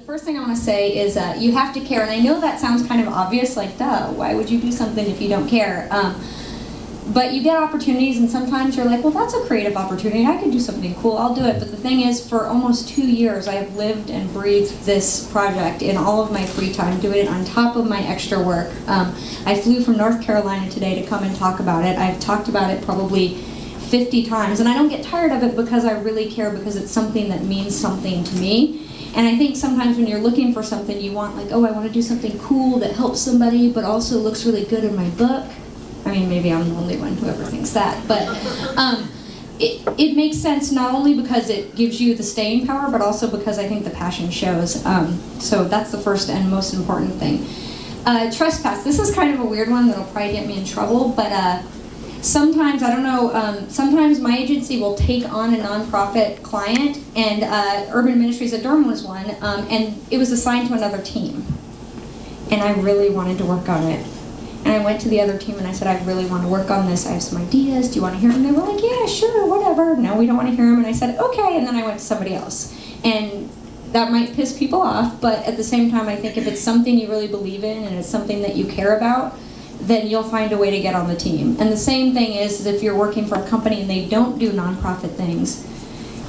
first thing I want to say is you have to care, and I know that sounds kind of obvious, like, duh, why would you do something if you don't care? But you get opportunities, and sometimes you're like, well, that's a creative opportunity, I could do something cool, I'll do it. But the thing is, for almost 2 years, I have lived and breathed this project in all of my free time, doing it on top of my extra work. I flew from North Carolina today to come and talk about it. I've talked about it probably 50 times, and I don't get tired of it because I really care, because it's something that means something to me. And I think sometimes when you're looking for something, you want, like, oh, I want to do something cool that helps somebody but also looks really good in my book. I mean, maybe I'm the only one who ever thinks that, but it makes sense not only because it gives you the staying power, but also because I think the passion shows. So that's the first and most important thing. Trespass. This is kind of a weird one that'll probably get me in trouble, but sometimes, I don't know, sometimes my agency will take on a nonprofit client, and Urban Ministries at Durham was one, and it was assigned to another team. And I really wanted to work on it. And I went to the other team and I said, I really want to work on this. I have some ideas. Do you want to hear them? And they were like, yeah, sure, whatever. No, we don't want to hear them. And I said, okay. And then I went to somebody else. And that might piss people off, but at the same time, I think if it's something you really believe in and it's something that you care about, then you'll find a way to get on the team. And the same thing is if you're working for a company and they don't do nonprofit things,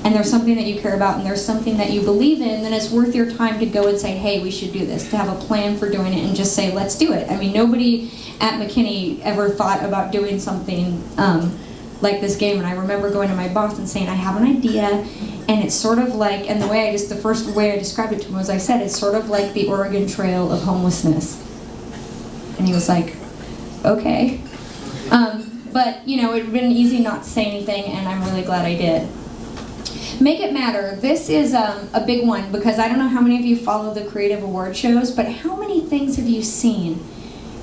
and there's something that you care about and there's something that you believe in, then it's worth your time to go and say, hey, we should do this, to have a plan for doing it and just say, let's do it. I mean, nobody at McKinney ever thought about doing something like this game, and I remember going to my boss and saying, I have an idea, and it's sort of like, and the first way I described it to him was, I said, it's sort of like the Oregon Trail of homelessness. And he was like, okay. But, you know, it would have been easy not to say anything, and I'm really glad I did. Make it matter. This is a big one, because I don't know how many of you follow the creative award shows, but how many things have you seen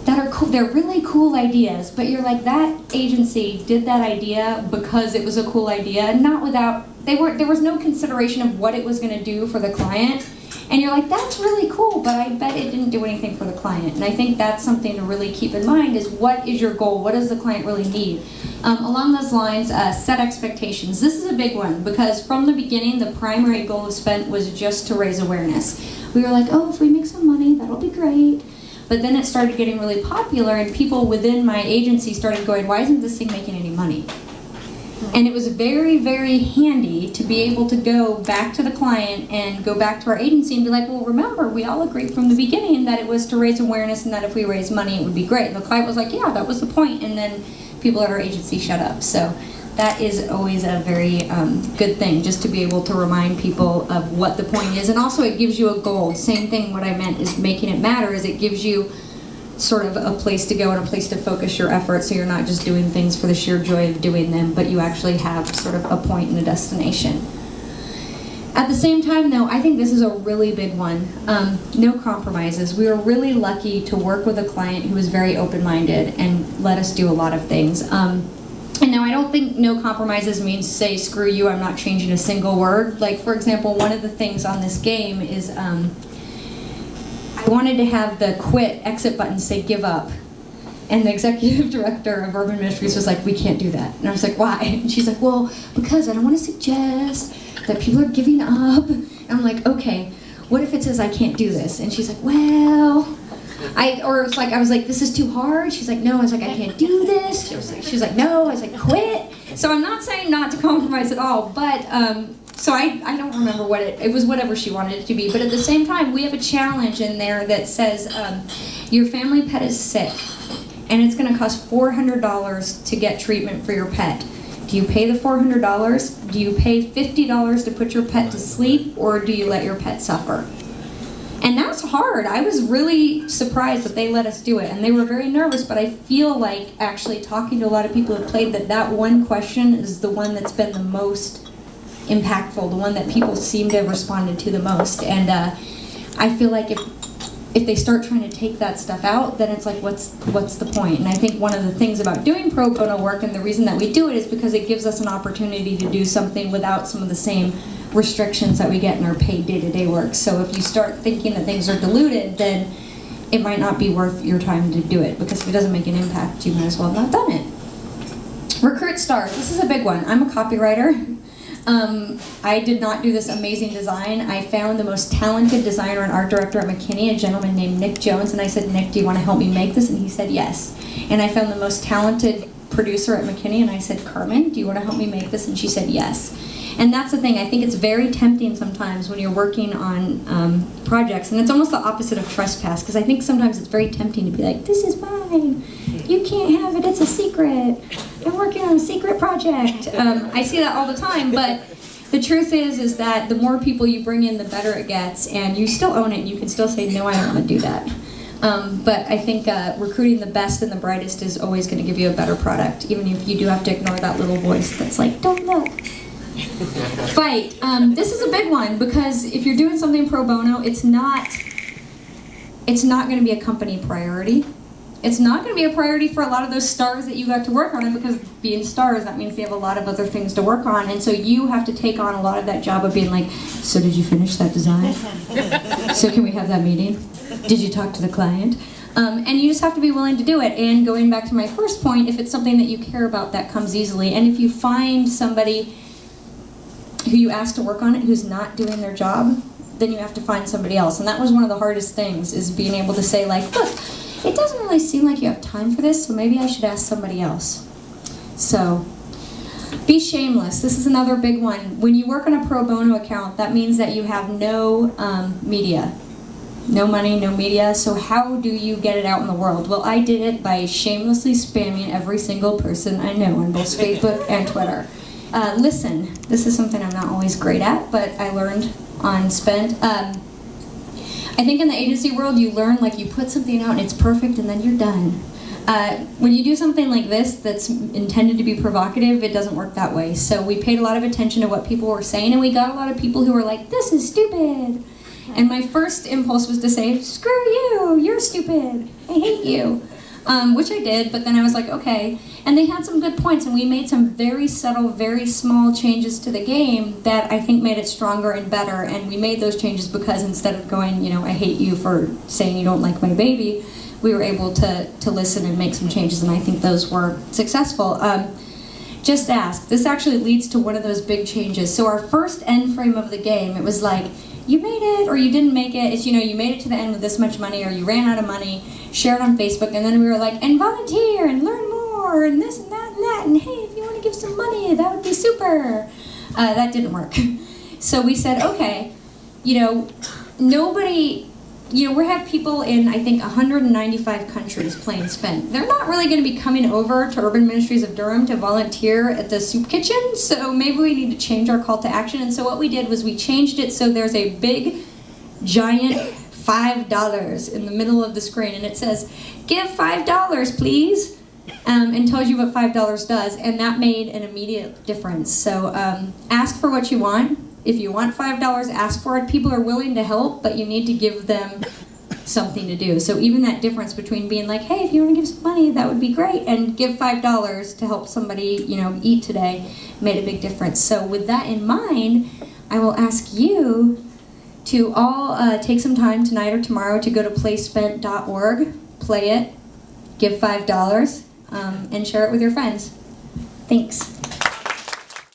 that are cool? They're really cool ideas, but you're like, that agency did that idea because it was a cool idea, and not without, there was no consideration of what it was going to do for the client. And you're like, that's really cool, but I bet it didn't do anything for the client. And I think that's something to really keep in mind, is what is your goal? What does the client really need? Along those lines, set expectations. This is a big one, because from the beginning, the primary goal of Spent was just to raise awareness. We were like, oh, if we make some money, that'll be great. But then it started getting really popular, and people within my agency started going, why isn't this thing making any money? And it was very, very handy to be able to go back to the client and go back to our agency and be like, well, remember, we all agreed from the beginning that it was to raise awareness and that if we raised money, it would be great. And the client was like, yeah, that was the point. And then people at our agency shut up. So that is always a very good thing, just to be able to remind people of what the point is. And also it gives you a goal. Same thing, what I meant is making it matter, is it gives you sort of a place to go and a place to focus your efforts, so you're not just doing things for the sheer joy of doing them, but you actually have sort of a point and a destination. At the same time, though, I think this is a really big one. No compromises. We were really lucky to work with a client who was very open-minded and let us do a lot of things. And now I don't think no compromises means say, screw you, I'm not changing a single word. Like, for example, one of the things on this game is I wanted to have the exit button say give up. And the executive director of Urban Ministries was like, we can't do that. And I was like, why? And she's like, well, because I don't want to suggest that people are giving up. And I'm like, okay, what if it says I can't do this? And she's like, well, I was like, this is too hard. She's like, no. I was like, I can't do this. She was like, no. I was like, quit. So I'm not saying not to compromise at all, but so I don't remember what it was, whatever she wanted it to be. But at the same time, we have a challenge in there that says your family pet is sick, and it's going to cost $400 to get treatment for your pet. Do you pay the $400? Do you pay $50 to put your pet to sleep, or do you let your pet suffer? And that's hard. I was really surprised that they let us do it, and they were very nervous, but I feel like actually talking to a lot of people who played that one question is the one that's been the most impactful, the one that people seem to have responded to the most. And I feel like if they start trying to take that stuff out, then it's like, what's the point? And I think one of the things about doing pro bono work, and the reason that we do it, is because it gives us an opportunity to do something without some of the same restrictions that we get in our paid day-to-day work. So if you start thinking that things are diluted, then it might not be worth your time to do it, because if it doesn't make an impact, you might as well have not done it. Recruit stars. This is a big one. I'm a copywriter. I did not do this amazing design. I found the most talented designer and art director at McKinney, a gentleman named Nick Jones, and I said, Nick, do you want to help me make this? And he said yes. And I found the most talented producer at McKinney, and I said, Carmen, do you want to help me make this? And she said yes. And that's the thing, I think it's very tempting sometimes when you're working on projects, and it's almost the opposite of trespass, because I think sometimes it's very tempting to be like, this is mine, you can't have it, it's a secret, I'm working on a secret project. I see that all the time, but the truth is that the more people you bring in, the better it gets, and you still own it, and you can still say, no, I don't want to do that. But I think recruiting the best and the brightest is always going to give you a better product, even if you do have to ignore that little voice that's like, don't look. Fight. This is a big one, because if you're doing something pro bono, it's not going to be a company priority. It's not going to be a priority for a lot of those stars that you got to work on, and because being stars, that means they have a lot of other things to work on, and so you have to take on a lot of that job of being like, so did you finish that design? So can we have that meeting? Did you talk to the client? And you just have to be willing to do it. And going back to my first point, if it's something that you care about, that comes easily. And if you find somebody who you ask to work on it who's not doing their job, then you have to find somebody else. And that was one of the hardest things, is being able to say, like, look, it doesn't really seem like you have time for this, so maybe I should ask somebody else. So be shameless. This is another big one. When you work on a pro bono account, that means that you have no media. No money, no media. So how do you get it out in the world? Well, I did it by shamelessly spamming every single person I know on both Facebook and Twitter. Listen, this is something I'm not always great at, but I learned on Spent. I think in the agency world, you learn, like, you put something out and it's perfect and then you're done. When you do something like this that's intended to be provocative, it doesn't work that way. So we paid a lot of attention to what people were saying, and we got a lot of people who were like, this is stupid. And my first impulse was to say, screw you, you're stupid, I hate you. Which I did, but then I was like, okay. And they had some good points, and we made some very subtle, very small changes to the game that I think made it stronger and better. And we made those changes because instead of going, I hate you for saying you don't like my baby, we were able to listen and make some changes, and I think those were successful. Just ask. This actually leads to one of those big changes. So our first end frame of the game, it was like, you made it or you didn't make it. It's, you made it to the end with this much money, or you ran out of money, share it on Facebook, and then we were like, and volunteer and learn more and this and that, and hey, if you want to give some money, that would be super. That didn't work. So we said, okay, nobody, we have people in, I think, 195 countries playing Spent. They're not really going to be coming over to Urban Ministries of Durham to volunteer at the soup kitchen, so maybe we need to change our call to action. And so what we did was we changed it so there's a big, giant $5 in the middle of the screen, and it says, give $5, please, and tells you what $5 does, and that made an immediate difference. So ask for what you want. If you want $5, ask for it. People are willing to help, but you need to give them something to do. So even that difference between being like, hey, if you want to give some money, that would be great, and give $5 to help somebody, eat today, made a big difference. So with that in mind, I will ask you to all take some time tonight or tomorrow to go to playspent.org, play it, give $5, and share it with your friends. Thanks.